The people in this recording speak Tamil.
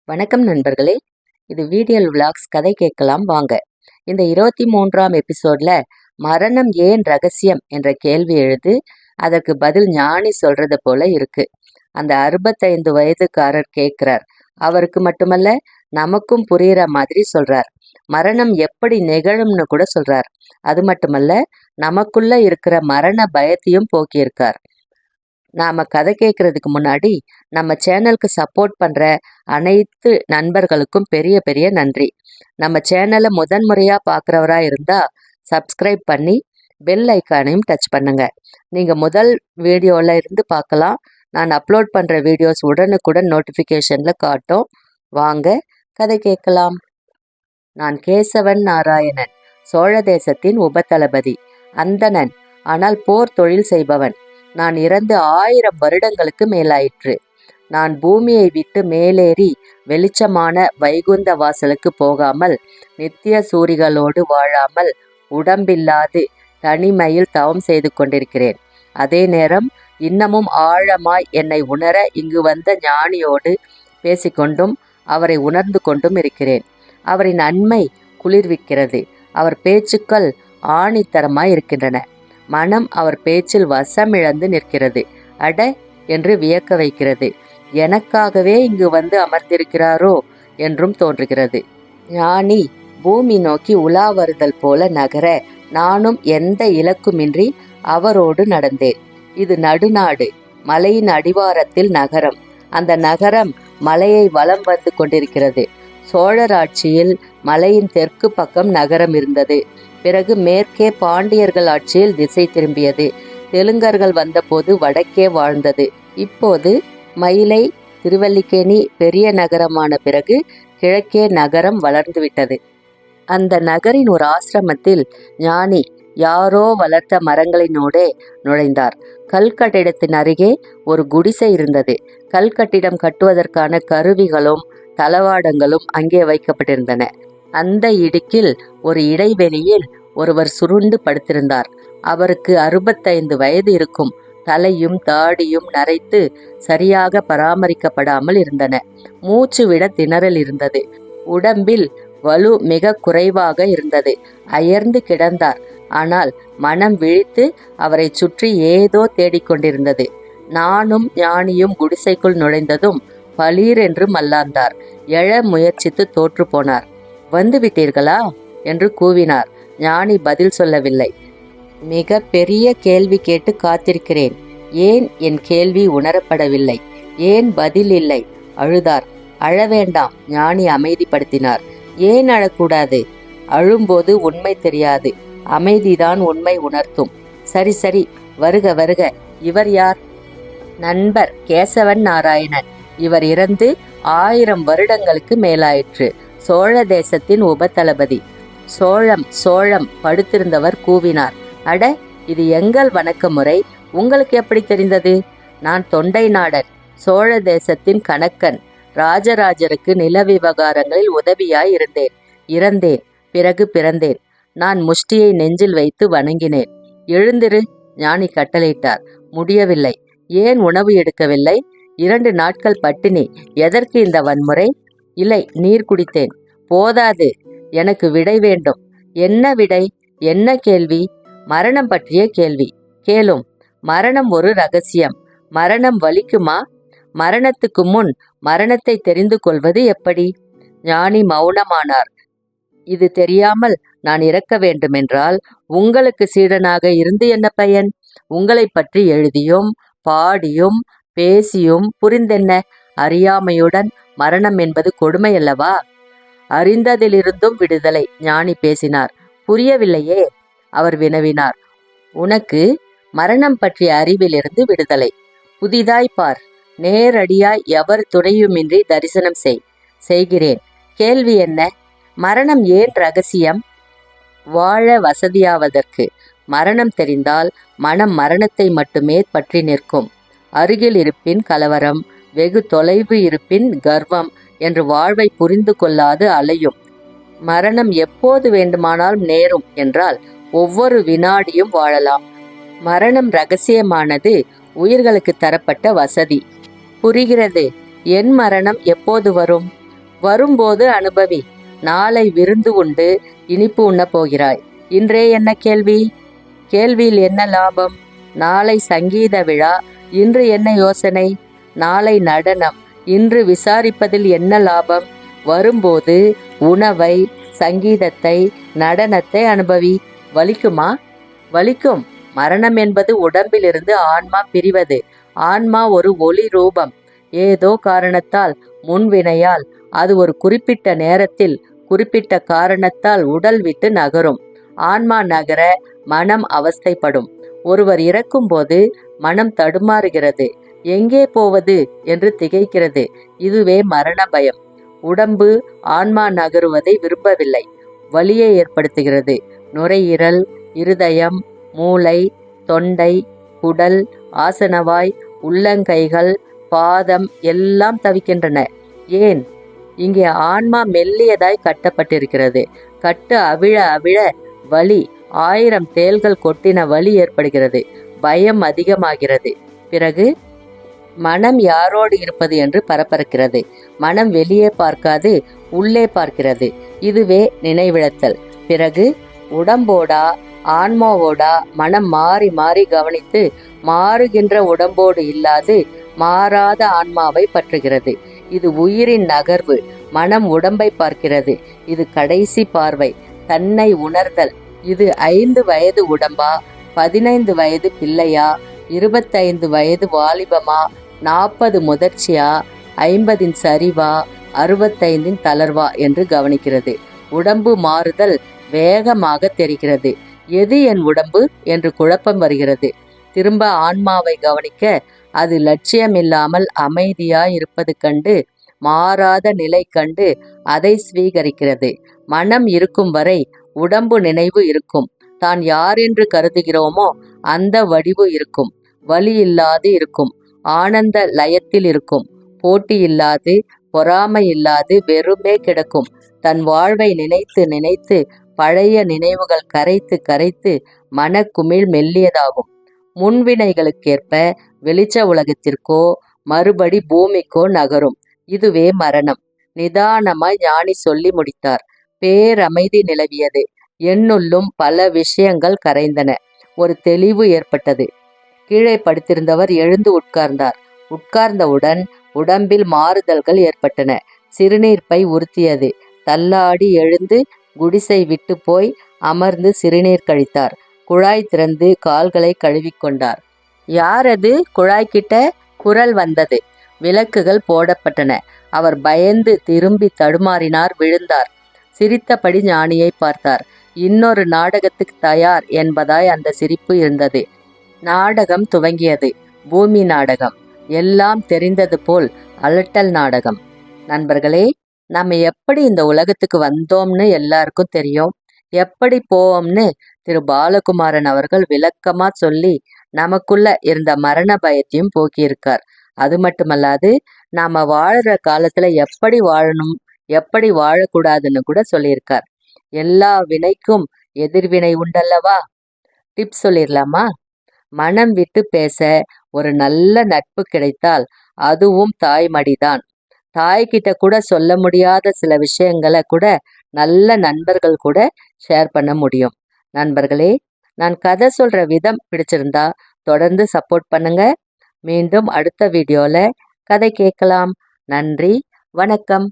வணக்கம் நண்பர்களே, இது வீடியல் விலாக்ஸ் கதை கேட்கலாம் வாங்க. இந்த 23ஆம் எபிசோட்ல மரணம் ஏன் ரகசியம் என்ற கேள்வி எழுது, அதற்கு பதில் ஞானி சொல்றது போல இருக்கு. அந்த 65 வயதுக்காரர் கேட்கிறார். அவருக்கு மட்டுமல்ல, நமக்கும் புரியுற மாதிரி சொல்றார். மரணம் எப்படி நிகழும்னு கூட சொல்றார். அது மட்டுமல்ல, நமக்குள்ள இருக்கிற மரண பயத்தையும் போக்கியிருக்கார். நாம கதை கேட்கறதுக்கு முன்னாடி நம்ம சேனலுக்கு சப்போர்ட் பண்ற அனைத்து நண்பர்களுக்கும் பெரிய பெரிய நன்றி. நம்ம சேனலை முதன்முறையா பார்க்குறவரா இருந்தா சப்ஸ்கிரைப் பண்ணி பெல் ஐக்கானையும் டச் பண்ணுங்க. நீங்க முதல் வீடியோல இருந்து பார்க்கலாம். நான் அப்லோட் பண்ற வீடியோஸ் உடனுக்குடன் நோட்டிஃபிகேஷன்ல காட்டும். வாங்க கதை கேட்கலாம். நான் கேசவன் நாராயணன், சோழ தேசத்தின் உபதளபதி, அந்தணன், ஆனால் போர் தொழில் செய்பவன். நான் இறந்து 1000 வருடங்களுக்கு மேலாயிற்று. நான் பூமியை விட்டு மேலேறி வெளிச்சமான வைகுந்த வாசலுக்கு போகாமல், நித்திய சூரிகளோடு வாழாமல், உடம்பில்லாது தனிமையில் தவம் செய்து கொண்டிருக்கிறேன். அதே நேரம் இன்னமும் ஆழமாய் என்னை உணர இங்கு வந்த ஞானியோடு பேசிக்கொண்டும் அவரை உணர்ந்து கொண்டும் இருக்கிறேன். அவரின் அண்மை குளிர்விக்கிறது. அவர் பேச்சுக்கள் ஆணித்தரமாய் இருக்கின்றன. மனம் அவர் பேச்சில் வசமிழந்து நிற்கிறது. அட என்று வியக்க வைக்கிறது. எனக்காகவே இங்கு வந்து அமர்ந்திருக்கிறாரோ என்றும் தோன்றுகிறது. ஞானி பூமி நோக்கி உலா வருதல் போல நகர நானும் எந்த இலக்குமின்றி அவரோடு நடந்தேன். இது நடுநாடு, மலையின் அடிவாரத்தில் நகரம். அந்த நகரம் மலையை வலம் வந்து கொண்டிருக்கிறது. சோழர் ஆட்சியில் மலையின் தெற்கு பக்கம் நகரம் இருந்தது. பிறகு மேற்கே பாண்டியர்கள் ஆட்சியில் திசை திரும்பியது. தெலுங்கர்கள் வந்தபோது வடக்கே வாழ்ந்தது. இப்போது மயிலை, திருவல்லிக்கேணி பெரிய நகரமான பிறகு கிழக்கே நகரம் வளர்ந்துவிட்டது. அந்த நகரின் ஒரு ஆசிரமத்தில் ஞானி யாரோ வளர்த்த மரங்களினோடே நுழைந்தார். கல்கட்டிடத்தின் அருகே ஒரு குடிசை இருந்தது. கல்கட்டிடம் கட்டுவதற்கான கருவிகளும் தளவாடங்களும் அங்கே வைக்கப்பட்டிருந்தன. அந்த இடுக்கில் ஒரு இடைவெளியில் ஒருவர் சுருண்டு படுத்திருந்தார். அவருக்கு 65 வயது இருக்கும். தலையும் தாடியும் நரைத்து சரியாக பராமரிக்கப்படாமல் இருந்தன. மூச்சு விட திணறல் இருந்தது. உடம்பில் வலு மிக குறைவாக இருந்தது. அயர்ந்து கிடந்தார். ஆனால் மனம் விழித்து அவரை சுற்றி ஏதோ தேடிக்கொண்டிருந்தது. நானும் ஞானியும் குடிசைக்குள் நுழைந்ததும் பளீர் என்று மல்லாந்தார். எழ முயற்சித்து தோற்று போனார். வந்து விட்டீர்களா என்று கூவினார். ஞானி பதில் சொல்லவில்லை. மிக பெரிய கேள்வி கேட்டு காத்திருக்கிறேன். ஏன் என் கேள்வி உணரப்படவில்லை? ஏன் பதில் இல்லை? அழுதார். அழ வேண்டாம், ஞானி அமைதிப்படுத்தினார். ஏன் அழக்கூடாது? அழும்போது உண்மை தெரியாது. அமைதிதான் உண்மை உணர்த்தும். சரி சரி, வருக வருக. இவர் யார்? நண்பர் கேசவன் நாராயணன். இவர் இறந்து 1000 வருடங்களுக்கு மேலாயிற்று. சோழ தேசத்தின் உபதளபதி. சோழம் படுத்திருந்தவர் கூவினார். அட, இது எங்கள் வணக்க முறை. உங்களுக்கு எப்படி தெரிந்தது? நான் தொண்டை நாடன், சோழ தேசத்தின் கணக்கன். ராஜராஜருக்கு நில விவகாரங்களில் உதவியாய் இருந்தேன். இறந்தேன், பிறகு பிறந்தேன். நான் முஷ்டியை நெஞ்சில் வைத்து வணங்கினேன். எழுந்திரு, ஞானி கட்டளையிட்டார். முடியவில்லை. ஏன் உணவு எடுக்கவில்லை? 2 நாட்கள் பட்டினி. எதற்கு இந்த வன்முறை? இல்லை, நீர் குடித்தேன். போதாது, எனக்கு விடை வேண்டும். என்ன விடை? என்ன கேள்வி? மரணம் பற்றிய கேள்வி. கேளும். மரணம் ஒரு ரகசியம். மரணம் வலிக்குமா? மரணத்துக்கு முன் மரணத்தை தெரிந்து கொள்வது எப்படி? ஞானி மௌனமானார். இது தெரியாமல் நான் இறக்க வேண்டுமென்றால் உங்களுக்கு சீடனாக இருந்து என்ன பயன்? உங்களை பற்றி எழுதியும் பாடியும் பேசியும் புரிந்தென்ன? அறியாமையுடன் மரணம் என்பது கொடுமையல்லவா? அறிந்ததிலிருந்தும் விடுதலை. ஞானி பேசினார். புரியவில்லையே? அவர் வினவினார். உனக்கு மரணம் பற்றிய அறிவிலிருந்து விடுதலை. புதிதாய் பார். நேரடியாய் எவர் துணையுமின்றி தரிசனம் செய்கிறேன். கேள்வி என்ன? மரணம் ஏன் ரகசியம்? வாழ வசதியாவதற்கு. மரணம் தெரிந்தால் மனம் மரணத்தை மட்டுமே பற்றி நிற்கும். அருகில் இருப்பின் கலவரம், வெகு தொலைவு இருப்பின் கர்வம் என்று வாழ்வை புரிந்து கொள்ளாது அலையும். மரணம் எப்போது வேண்டுமானாலும் நேரும் என்றால் ஒவ்வொரு வினாடியும் வாழலாம். மரணம் ரகசியமானது, உயிர்களுக்கு தரப்பட்ட வசதி. புரிகிறது. என் மரணம் எப்போது வரும்? வரும்போது அனுபவி. நாளை விருந்து உண்டு, இனிப்பு உண்ணப் போகிறாய். இன்றே என்ன கேள்வி? கேள்வியில் என்ன லாபம்? நாளை சங்கீத விழா, இன்று என்ன யோசனை? நாளை நடனம், இன்று விசாரிப்பதில் என்ன லாபம்? வரும்போது உணவை, சங்கீதத்தை, நடனத்தை அனுபவி. வலிக்குமா? வலிக்கும். மரணம் என்பது உடம்பிலிருந்து ஆன்மா பிரிவது. ஆன்மா ஒரு ஒளி ரூபம். ஏதோ காரணத்தால், முன்வினையால் அது ஒரு குறிப்பிட்ட நேரத்தில், குறிப்பிட்ட காரணத்தால் உடல் விட்டு நகரும். ஆன்மா நகர மனம் அவஸ்தைப்படும். ஒருவர் இறக்கும்போது மனம் தடுமாறுகிறது. எங்கே போவது என்று திகைக்கிறது. இதுவே மரண பயம். உடம்பு ஆன்மா நகருவதை விரும்பவில்லை. வலியை ஏற்படுத்துகிறது. நுரையீரல், இருதயம், மூளை, தொண்டை, குடல், ஆசனவாய், உள்ளங்கைகள், பாதம் எல்லாம் தவிக்கின்றன. ஏன்? இங்கே ஆன்மா மெல்லியதாய் கட்டப்பட்டிருக்கிறது. கட்டு அவிழ அவிழ வலி, 1000 தேள்கள் கொட்டின வலி ஏற்படுகிறது. பயம் அதிகமாகிறது. பிறகு மனம் யாரோடு இருப்பது என்று பரபரக்கிறது. மனம் வெளியே பார்க்காது, உள்ளே பார்க்கிறது. இதுவே நினைவிழத்தல். பிறகு உடம்போடா ஆன்மாவோடா மனம் மாறி மாறி கவனித்து, மாறுகின்ற உடம்போடு இல்லாது மாறாத ஆன்மாவை பற்றுகிறது. இது உயிரின் நகர்வு. மனம் உடம்பை பார்க்கிறது. இது கடைசி பார்வை, தன்னை உணர்தல். இது 5 வயது உடம்பா, 15 வயது பிள்ளையா, 25 வயது வாலிபமா, 40 முதிர்ச்சியா, 50 சரிவா, 65 தளர்வா என்று கவனிக்கிறது. உடம்பு மாறுதல் வேகமாக தெரிகிறது. எது என் உடம்பு என்று குழப்பம் வருகிறது. திரும்ப ஆன்மாவை கவனிக்க, அது லட்சியமில்லாமல் அமைதியாய் இருப்பது கண்டு, மாறாத நிலை கண்டு அதை ஸ்வீகரிக்கிறது. மனம் இருக்கும் வரை உடம்பு நினைவு இருக்கும். தான் யார் என்று கருதுகிறோமோ அந்த வடிவு இருக்கும். வலி இல்லாது இருக்கும். ஆனந்த லயத்தில் இருக்கும். போட்டி இல்லாது, பொறாமை இல்லாது வெறுமே கிடக்கும். தன் வாழ்வை நினைத்து நினைத்து பழைய நினைவுகள் கரைத்து கரைத்து மனக்குமிழ் மெல்லியதாகும். முன்வினைகளுக்கேற்ப வெளிச்ச உலகத்திற்கோ மறுபடி பூமிக்கோ நகரும். இதுவே மரணம். நிதானமாய் ஞானி சொல்லி முடித்தார். பேரமைதி நிலவியது. என்னுள்ளும் பல விஷயங்கள் கரைந்தன. ஒரு தெளிவு ஏற்பட்டது. கீழே படுத்திருந்தவர் எழுந்து உட்கார்ந்தார். உட்கார்ந்தவுடன் உடம்பில் மாறுதல்கள் ஏற்பட்டன. சிறுநீர் பை உறுத்தியது. தள்ளாடி எழுந்து குடிசை விட்டு போய் அமர்ந்து சிறுநீர் கழித்தார். குழாய் திறந்து கால்களை கழுவிக்கொண்டார். யார் அது? குழாய்கிட்ட குரல் வந்தது. விளக்குகள் போடப்பட்டன. அவர் பயந்து திரும்பி தடுமாறினார், விழுந்தார். சிரித்தபடி ஞானியை பார்த்தார். இன்னொரு நாடகத்துக்கு தயார் என்பதாய் அந்த சிரிப்பு இருந்தது. நாடகம் துவங்கியது. பூமி நாடகம். எல்லாம் தெரிந்தது போல் அலட்டல் நாடகம். நண்பர்களே, நம்ம எப்படி இந்த உலகத்துக்கு வந்தோம்னு எல்லாருக்கும் தெரியும். எப்படி போவோம்னு திரு பாலகுமாரன் அவர்கள் விளக்கமா சொல்லி நமக்குள்ள இருந்த மரண பயத்தையும் போக்கியிருக்கார். அது மட்டுமல்லாது, நாம வாழற காலத்துல எப்படி வாழணும், எப்படி வாழக்கூடாதுன்னு கூட சொல்லியிருக்கார். எல்லா வினைக்கும் எதிர்வினை உண்டல்லவா? டிப்ஸ் சொல்லிடலாமா? மனம் விட்டு பேச ஒரு நல்ல நட்பு கிடைத்தால் அதுவும் தாய்மடிதான். தாய்கிட்ட கூட சொல்ல முடியாத சில விஷயங்களை கூட நல்ல நண்பர்கள் கூட ஷேர் பண்ண முடியும். நண்பர்களே, நான் கதை சொல்ற விதம் பிடிச்சிருந்தா தொடர்ந்து சப்போர்ட் பண்ணுங்க. மீண்டும் அடுத்த வீடியோல கதை கேட்கலாம். நன்றி, வணக்கம்.